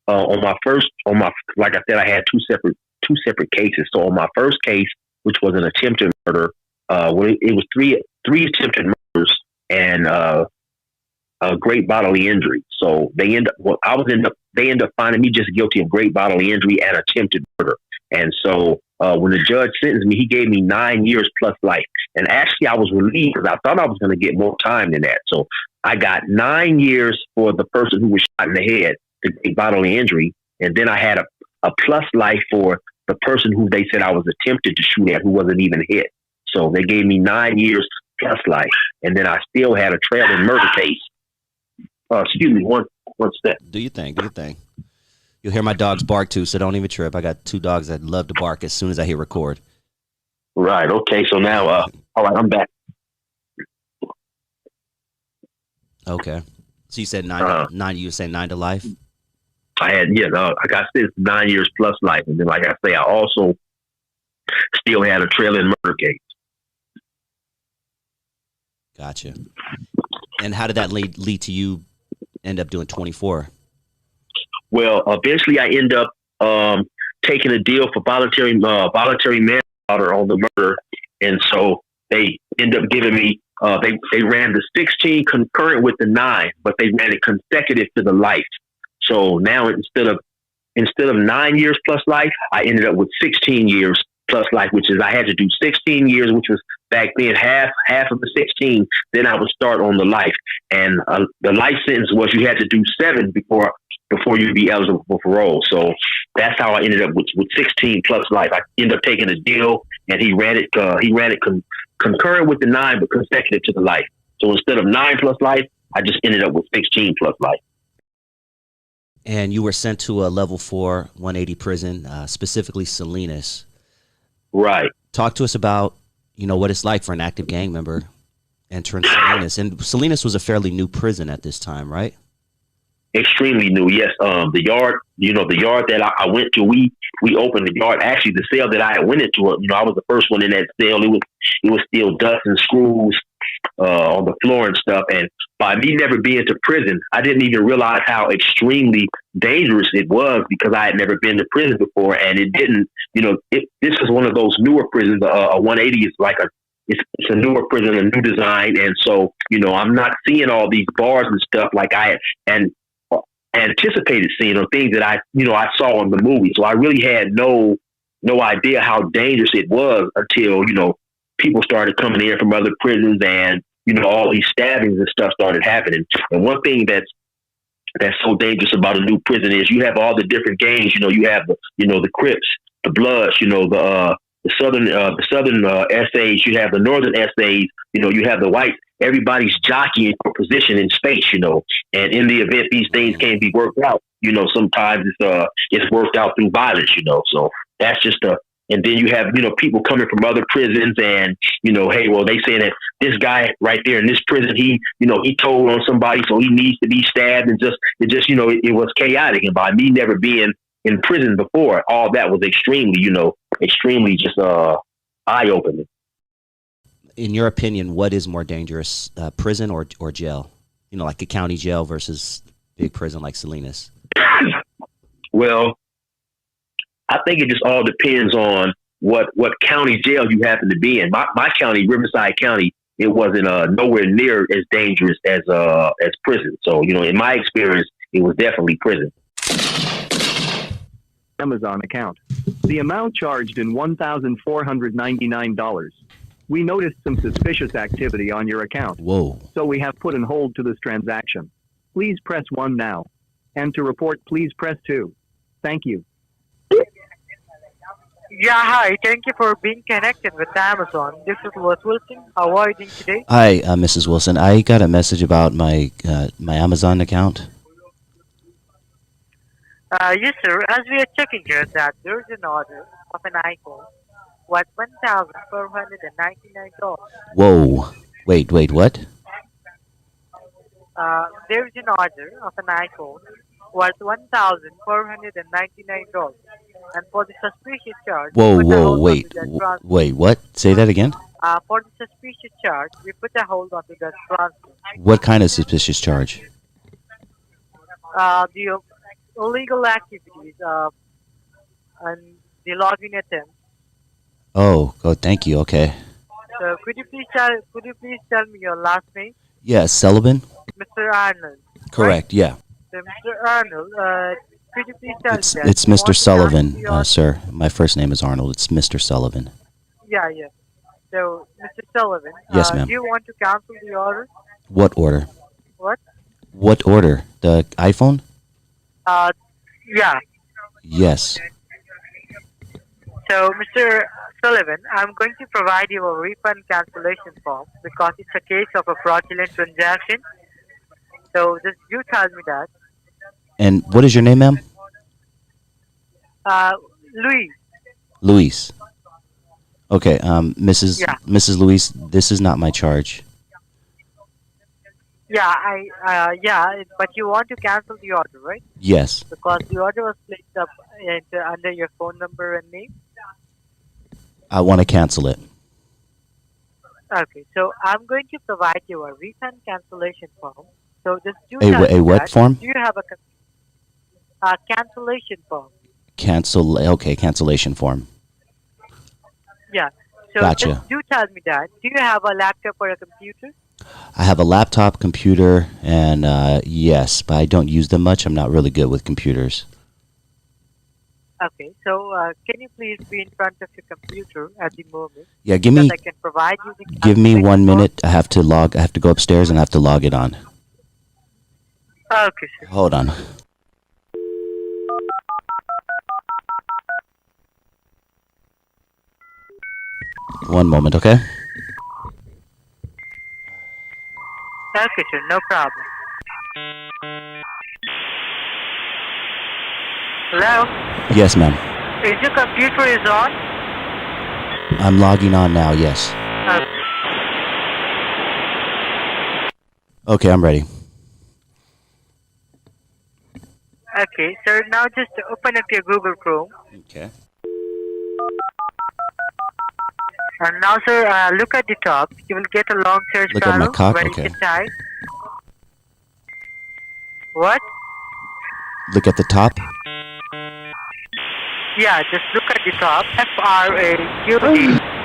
like I said, I had two separate cases. So on my first case, which was an attempted murder, it was three attempted murders and a great bodily injury. So they end up finding me just guilty of great bodily injury and attempted murder. And so when the judge sentenced me, he gave me 9 years plus life. And actually, I was relieved because I thought I was going to get more time than that. So I got 9 years for the person who was shot in the head, the great bodily injury, and then I had a plus life for the person who they said I was attempted to shoot at, who wasn't even hit. So they gave me 9 years plus life, and then I still had a trailing murder case. Excuse me, one step. Do your thing. You'll hear my dogs bark too, so don't even trip. I got 2 dogs that love to bark as soon as I hit record. Right. Okay. So now, all right, I'm back. Okay. So you said 9. You were saying 9 to life. I got 9 years plus life, and then, like I say, I also still had a trailing murder case. Gotcha. And how did that lead to you end up doing 24? Well, eventually I end up taking a deal for voluntary manslaughter on the murder, and so they end up giving me. They ran the 16 concurrent with the 9, but they ran it consecutive to the life. So now instead of 9 years plus life, I ended up with 16 years plus life, which is I had to do 16 years, which was back then half of the 16. Then I would start on the life, and the life sentence was you had to do 7 before you'd be eligible for parole. So that's how I ended up with 16 plus life. I ended up taking a deal, and he ran it concurrent with the 9, but consecutive to the life. So instead of 9 plus life, I just ended up with 16 plus life. And you were sent to a level 4 180 prison, specifically Salinas. Right. Talk to us about, what it's like for an active gang member entering Salinas. And Salinas was a fairly new prison at this time, right? Extremely new. Yes. The yard, the yard that I went to, we opened the yard. Actually, the cell that I went into, I was the first one in that cell. It was still dust and screws on the floor and stuff. And by me never being to prison, I didn't even realize how extremely dangerous it was because I had never been to prison before. And it didn't, this is one of those newer prisons. A 180 is like it's a newer prison, a new design. And so, I'm not seeing all these bars and stuff like I anticipated seeing, or things that I saw in the movie. So I really had no idea how dangerous it was until, people started coming in from other prisons and, all these stabbings and stuff started happening. And one thing that's so dangerous about a new prison is you have all the different gangs. You have the Crips, the Bloods, the Southern essays. You have the Northern essays. You have the whites. Everybody's jockeying for position in space. And in the event these things can't be worked out, sometimes it's worked out through violence. So that's just and then you have, people coming from other prisons and, hey, well, they say that this guy right there in this prison, he told on somebody, so he needs to be stabbed, and it was chaotic. And by me never being in prison before, all that was extremely just eye-opening. In your opinion, what is more dangerous, prison or jail? Like a county jail versus big prison like Salinas? Well, I think it just all depends on what county jail you happen to be in. My county, Riverside County, it wasn't nowhere near as dangerous as prison. So, in my experience, it was definitely prison. Amazon account. The amount charged in $1,499. We noticed some suspicious activity on your account. Whoa. So we have put on hold to this transaction. Please press 1 now. And to report, please press 2. Thank you. Yeah, hi. Thank you for being connected with Amazon. This is Wilson. How are you doing today? Hi, Mrs. Wilson. I got a message about my Amazon account. Yes, sir. As we are checking here that there is an order of an iPhone worth $1,499. Whoa. Wait, what? There is an order of an iPhone worth $1,499. And for the suspicious charge... Whoa, wait, what? Say that again? For the suspicious charge, we put a hold on the transfer. What kind of suspicious charge? The illegal activities and the login attempt. Oh, thank you. Okay. So could you please tell me your last name? Yeah, Sullivan. Mr. Arnold. Correct. Right? Yeah. So Mr. Arnold, could you please tell me that? It's Mr. Sullivan, sir. My first name is Arnold. It's Mr. Sullivan. Yeah. So Mr. Sullivan. Yes, ma'am. Do you want to cancel the order? What order? What? What order? The iPhone? Yeah. Yes. So, Mr. Sullivan, I'm going to provide you a refund cancellation form because it's a case of a fraudulent transaction. So, just you tell me that. And what is your name, ma'am? Louis. Luis. Okay, Mrs. Luis, this is not my charge. Yeah, but you want to cancel the order, right? Yes. Because the order was placed up under your phone number and name. I want to cancel it. Okay, so I'm going to provide you a refund cancellation form. So just a what form? Do you have a cancellation form? Cancellation form. Yeah. So Gotcha. just do tell me that. Do you have a laptop or a computer? I have a laptop, computer, and yes, but I don't use them much. I'm not really good with computers. Okay, so can you please be in front of your computer at the moment? Yeah, I can provide you the give me 1 minute. I have to go upstairs and I have to log it on. Okay, sir. Hold on. One moment, okay? Okay, sir, no problem. Hello? Yes, ma'am. Is your computer is on? I'm logging on now, yes. Okay, I'm ready. Okay, sir. Now just open up your Google Chrome. Okay. And now, sir, look at the top. You will get a long search Look at my panel cock? where Okay. you can type. What? Look at the top. Yeah, just look at the top. FRAUD.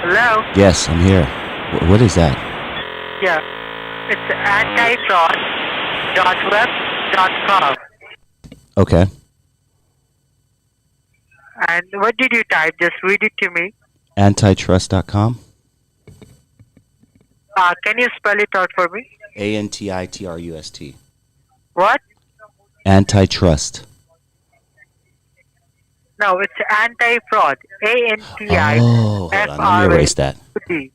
Hello? Yes, I'm here. What is that? Yeah. It's antifraud.web.com. Okay. And what did you type? Just read it to me. Antitrust.com. Can you spell it out for me? ANTITRUST. What? Antitrust. No, it's anti-fraud. ANTI. Oh, hold on. Let me erase that. Okay,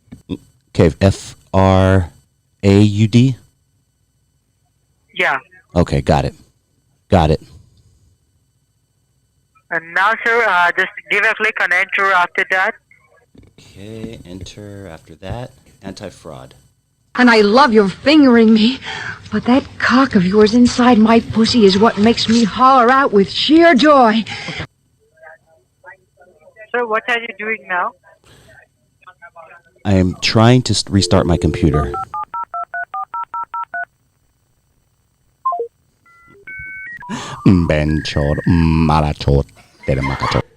FRAUD. Yeah. Okay, got it. Got it. And now, sir, just give a click on enter after that. Okay, enter after that. Anti-fraud. And I love your fingering me, but that cock of yours inside my pussy is what makes me holler out with sheer joy. Sir, what are you doing now? I am trying to restart my computer.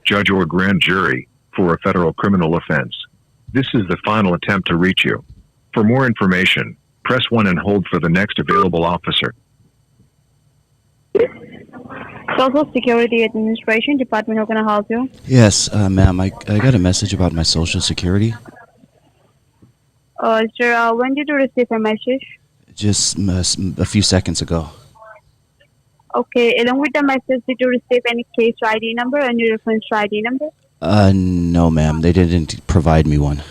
Judge or grand jury for a federal criminal offense. This is the final attempt to reach you. For more information, press 1 and hold for the next available officer. Social Security Administration Department, how can I help you? Yes, ma'am, I got a message about my Social Security. Sir, when did you receive a message? Just a few seconds ago. Okay, along with the message, did you receive any case ID number and your reference ID number? No, ma'am, they didn't provide me one.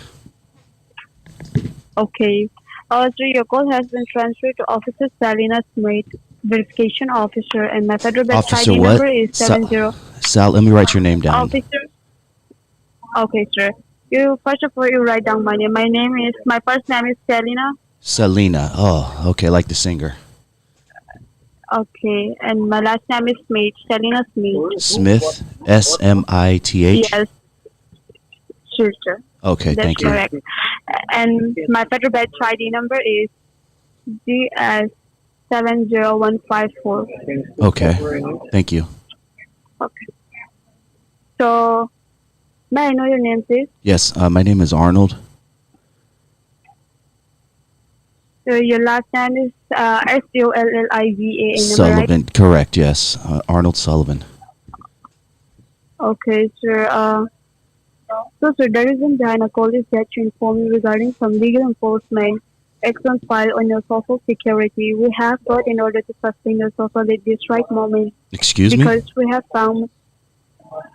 Okay. Sir, your call has been transferred to Officer Salina Smith, Verification Officer, and my federal badge Officer ID what? number is 70. Sal, let me write your name down. Officer. Okay, sir. You first of all, you write down my name. My first name is Salina. Selena. Oh, okay, like the singer. Okay, and my last name is Smith. Salina Smith. Smith. SMITH. Yes. Sure, sir. Okay, That's thank you. correct. And my federal badge ID number is GS70154. Okay, thank you. Okay. So, may I know your name, please? Yes, my name is Arnold. So your last name is Solliva. Sullivan, right? correct, yes. Arnold Sullivan. Okay, sir. So, sir, the reason behind a call is that to inform you regarding some legal enforcement action filed on your Social Security. We have thought in order to sustain your Social at this right moment. Excuse me? Because we have found...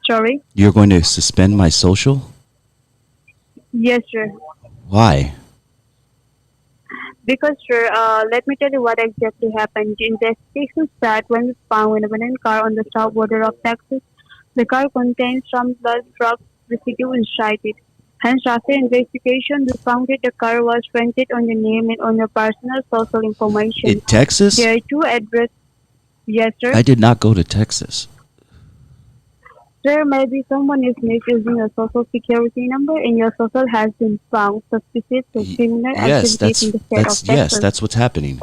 Sorry? You're going to suspend my Social? Yes, sir. Why? Because, sir, let me tell you what exactly happened. The investigation started when we found an abandoned car on the south border of Texas. The car contains some blood drug residue inside it. Hence, after investigation, we found that the car was rented on your name and on your personal social information. In Texas? There are two addresses. Yes, sir. I did not go to Texas. Sir, maybe someone is misusing your Social Security number and your social has been found suspicious of criminal Yes, activity in the state of Texas. yes, that's what's happening.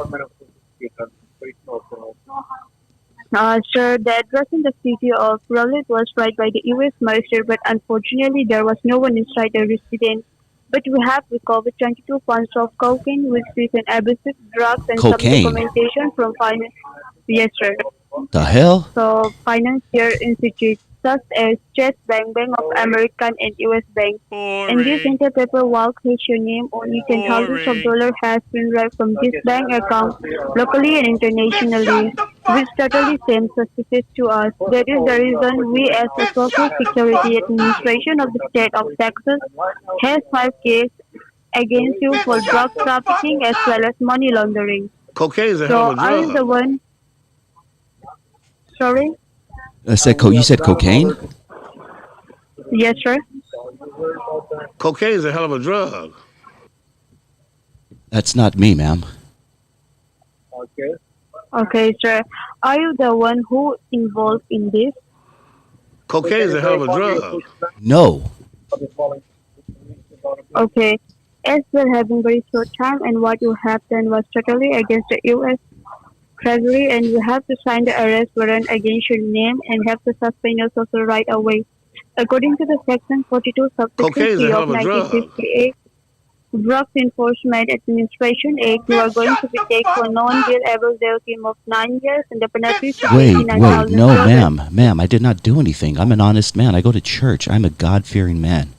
Sir, the address in the city of Raleigh was right by the U.S. Marshal, but unfortunately there was no one inside the residence. But we have recovered 22 pounds of cocaine, which is an abusive drug and Cocaine? some documentation from finance. Yes, sir. The hell? So, financial institutes such as Chase Bank, Bank of America, and U.S. Bank. And this entire paperwork has your name on it, and thousands of dollars has been raised from this bank account locally and internationally, which totally seems suspicious to us. That is the reason we, as the Social Security Administration of the state of Texas, has filed case against you for drug trafficking as well as money laundering. Cocaine is a So hell of a I am drug. the one. Sorry. I said you said cocaine? Yes, sir. Cocaine is a hell of a drug. That's not me, ma'am. Okay, sir. Are you the one who involved in this? Cocaine's a hell of a drug. No. Okay. As we're having very short time and what you have done was totally against the U.S. Treasury and you have to sign the arrest warrant against your name and have to suspend your social right away. According to the Section 42 Cocaine's a subsection hell of of a drug. 1958 Drugs Enforcement Administration Act, you are going to be taken for non-bailable jail term of 9 years and the penalty to Wait, $89,000. no, ma'am, I did not do anything. I'm an honest man. I go to church. I'm a God-fearing man.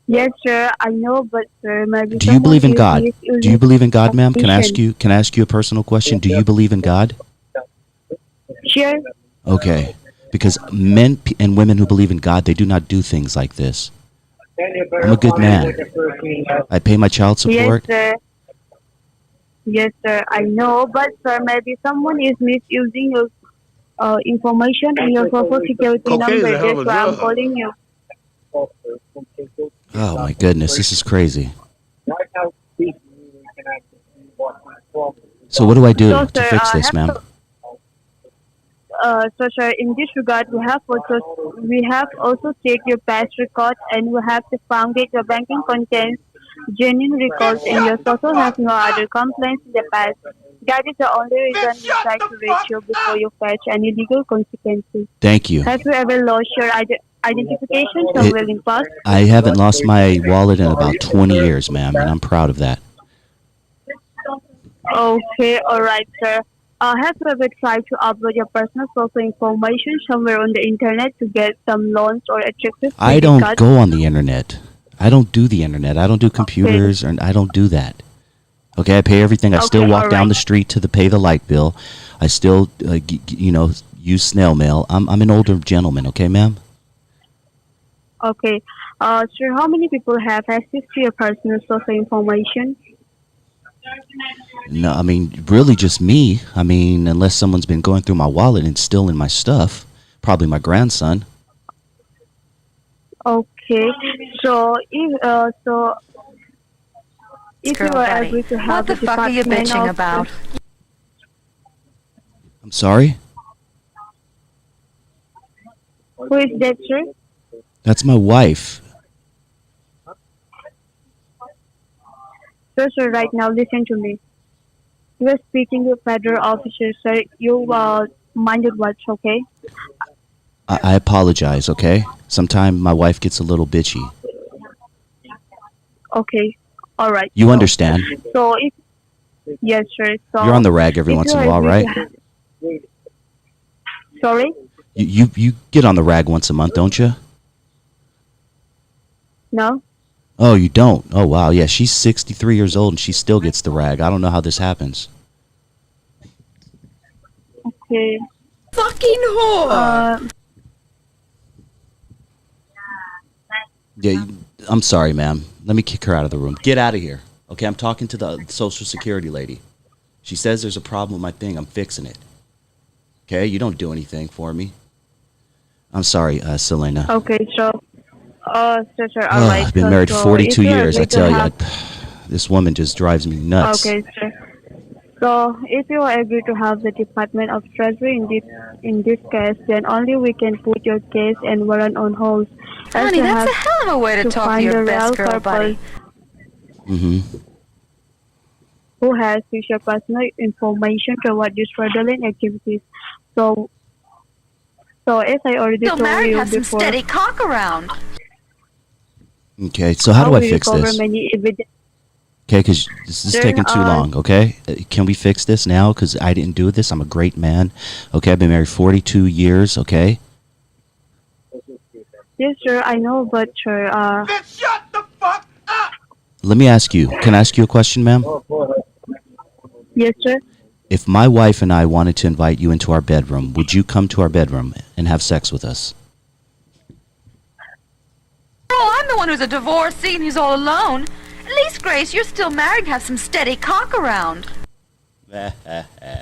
Yes, sir, I know, but sir, maybe Do you believe in someone God? is Do you believe in God, ma'am? Can I ask suspicion. you? Can I ask you a personal question? Do you believe in God? Sure. Okay, because men and women who believe in God, they do not do things like this. I'm a good man. I pay my child support. Yes, sir. Yes, sir, I know, but sir, maybe someone is misusing your information and your social security Cocaine's number. a hell of That's a why I'm drug. calling you. Oh my goodness, this is crazy. So what do I do So, to sir, fix this, ma'am? So, sir, in this regard, we have also checked your past record, and we have to found that your banking contains genuine records, and your social has no other complaints in the past. That is the only reason we try to reach you before you face any legal consequences. Thank you. Have you ever lost your identification somewhere in past? I haven't lost my wallet in about 20 years, ma'am, and I'm proud of that. Okay, all right, sir. Have you ever tried to upload your personal social information somewhere on the internet to get some loans or attractive I credit don't cards? go on the internet. I don't do the internet. I don't do computers, and I don't do that. Okay, I pay everything. I still walk down the street to pay the light bill. I still, use snail mail. I'm an older gentleman. Okay, ma'am. Okay. Sir, how many people have access to your personal social information? No, I mean, really just me. I mean, unless someone's been going through my wallet and stealing my stuff. Probably my grandson. Okay. So if you are able to have What the fuck are you bitching about? I'm sorry? Who is that, sir? That's my wife. Sir, right now, listen to me. You are speaking with federal officers, sir. You mind your words, okay? I apologize, okay? Sometimes my wife gets a little bitchy. Okay. All right. You understand? So if yes, sir. So You're on the rag every if once you in a while, agree right? to Sorry? You get on the rag once a month, don't you? No. Oh, you don't? Oh, wow. Yeah, she's 63 years old and she still gets the rag. I don't know how this happens. Okay. Fucking whore! Yeah, I'm sorry, ma'am. Let me kick her out of the room. Get out of here. Okay, I'm talking to the Social Security lady. She says there's a problem with my thing. I'm fixing it. Okay, you don't do anything for me. I'm sorry, Selena. Okay, so sir, all right. I've been married 42 years. I tell you, this woman just drives me nuts. Okay, sir. So if you agree to have the Department of Treasury in this case, then only we can put your case and warrant on hold. Honey, that's a hell of a way to talk to your best girl buddy. Mm-hmm. Who has used your personal information toward these fraudulent activities. So as I already Still told married, you have some before, steady cock around. Okay, so how do I fix this? Many evidence. Okay, because this is taking too long, okay? Can we fix this now? Because I didn't do this. I'm a great man. Okay, I've been married 42 years, okay? Yes, sir, I know, but sir, Shut the fuck up! Let me ask you. Can I ask you a question, ma'am? Yes, sir. If my wife and I wanted to invite you into our bedroom, would you come to our bedroom and have sex with us? Oh, I'm the one who's a divorcee and he's all alone. At least, Grace, you're still married and have some steady cock around.